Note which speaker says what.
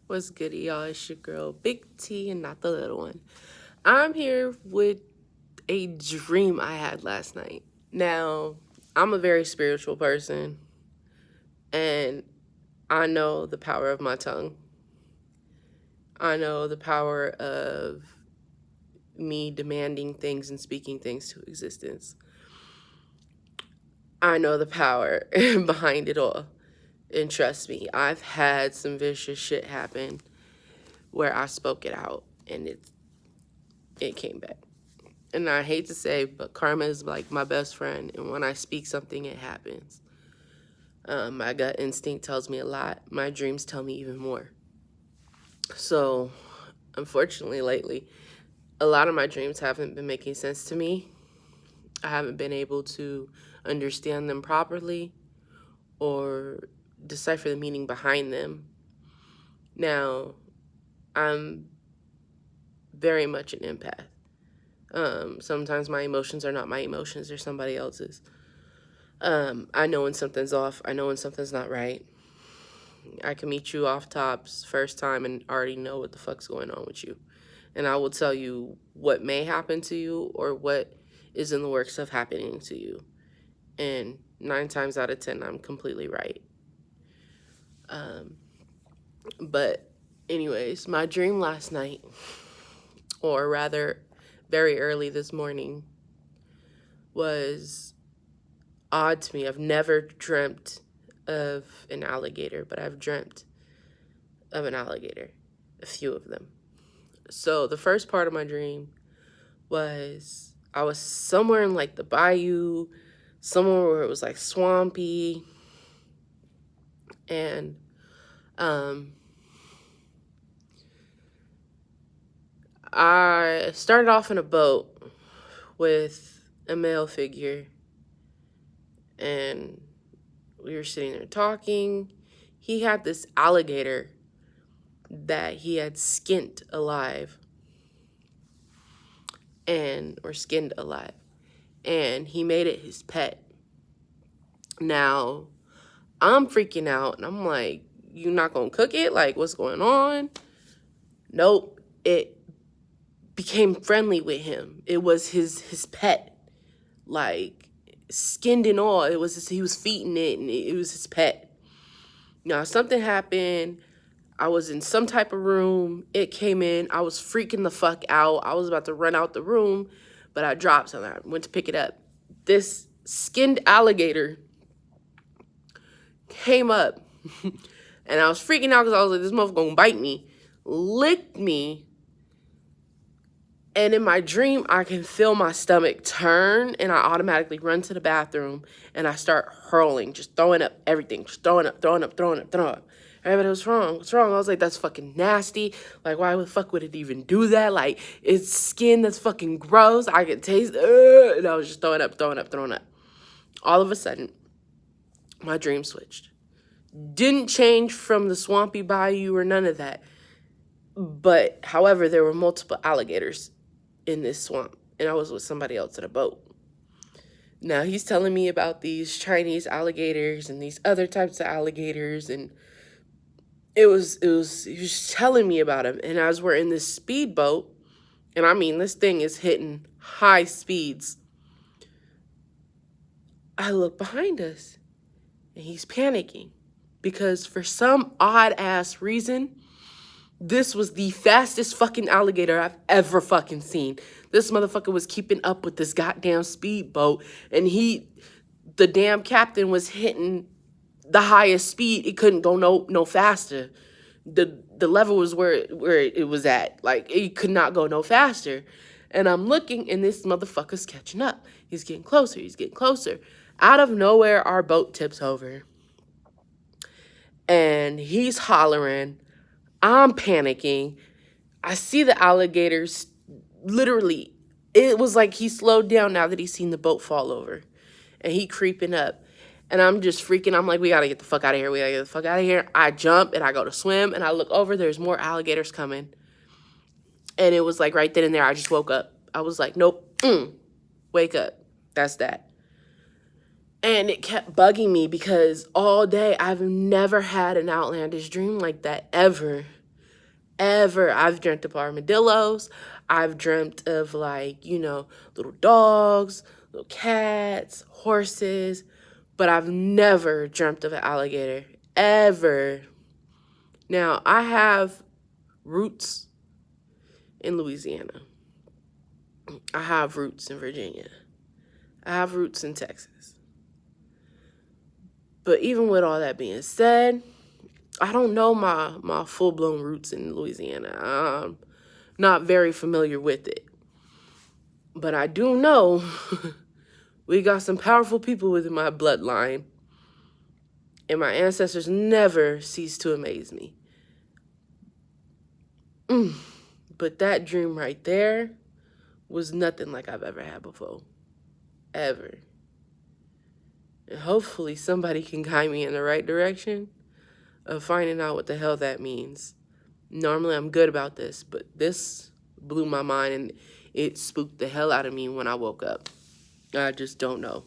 Speaker 1: What's goody, y'all? It's your girl, Big T, and not the little one. I'm here with a dream I had last night. Now, I'm a very spiritual person, and I know the power of my tongue. I know the power of me demanding things and speaking things to existence. I know the power behind it all. And trust me, I've had some vicious shit happen where I spoke it out and it came back. And I hate to say, but karma is like my best friend. And when I speak something, it happens. My gut instinct tells me a lot. My dreams tell me even more. So, unfortunately, lately, a lot of my dreams haven't been making sense to me. I haven't been able to understand them properly or decipher the meaning behind them. Now, I'm very much an empath. Sometimes my emotions are not my emotions, they're somebody else's. I know when something's off. I know when something's not right. I can meet you off tops first time and already know what the fuck's going on with you. And I will tell you what may happen to you or what is in the works of happening to you. And 9 times out of 10, I'm completely right. But anyways, my dream last night, or rather very early this morning, was odd to me. I've never dreamt of an alligator, but I've dreamt of an alligator, a few of them. So the first part of my dream was I was somewhere in like the bayou, somewhere where it was like swampy, and I started off in a boat with a male figure, and we were sitting there talking. He had this alligator that he had skinned alive, and he made it his pet. Now, I'm freaking out, and I'm like, you not gonna cook it? Like, what's going on? Nope. It became friendly with him. It was his pet. Like, skinned and all. He was feeding it, and it was his pet. Now, something happened. I was in some type of room. It came in. I was freaking the fuck out. I was about to run out the room, but I dropped something. I went to pick it up. This skinned alligator came up, and I was freaking out because I was like, this motherfucker gonna bite me. Licked me. And in my dream, I can feel my stomach turn, and I automatically run to the bathroom, and I start hurling, just throwing up everything, just throwing up. Everybody, what's wrong? What's wrong? I was like, that's fucking nasty. Like, why the fuck would it even do that? Like, it's skin that's fucking gross. I can taste it. And I was just throwing up. All of a sudden, my dream switched. Didn't change from the swampy bayou or none of that. But, however, there were multiple alligators in this swamp, and I was with somebody else in a boat. Now, he's telling me about these Chinese alligators and these other types of alligators, and he was telling me about them. And as we're in this speedboat, and I mean, this thing is hitting high speeds, I look behind us, and he's panicking because for some odd ass reason, this was the fastest fucking alligator I've ever fucking seen. This motherfucker was keeping up with this goddamn speedboat, and the damn captain was hitting the highest speed. It couldn't go no faster. The level was where it was at. Like, it could not go no faster. And I'm looking, and this motherfucker's catching up. He's getting closer. Out of nowhere, our boat tips over. And he's hollering. I'm panicking. I see the alligators. Literally, it was like he slowed down now that he's seen the boat fall over. And he creeping up. And I'm just freaking. I'm like, we got to get the fuck out of here. I jump and I go to swim. And I look over. There's more alligators coming. And it was like right then and there, I just woke up. I was like, nope. Wake up. That's that. And it kept bugging me because all day I've never had an outlandish dream like that ever. ever. I've dreamt of armadillos. I've dreamt of, like, little dogs, little cats, horses, but I've never dreamt of an alligator, ever. Now, I have roots in Louisiana. I have roots in Virginia. I have roots in Texas. But even with all that being said, I don't know my full-blown roots in Louisiana. I'm not very familiar with it. But I do know we got some powerful people within my bloodline. And my ancestors never cease to amaze me. But that dream right there was nothing like I've ever had before. Ever. And hopefully somebody can guide me in the right direction of finding out what the hell that means. Normally I'm good about this, but this blew my mind and it spooked the hell out of me when I woke up. I just don't know.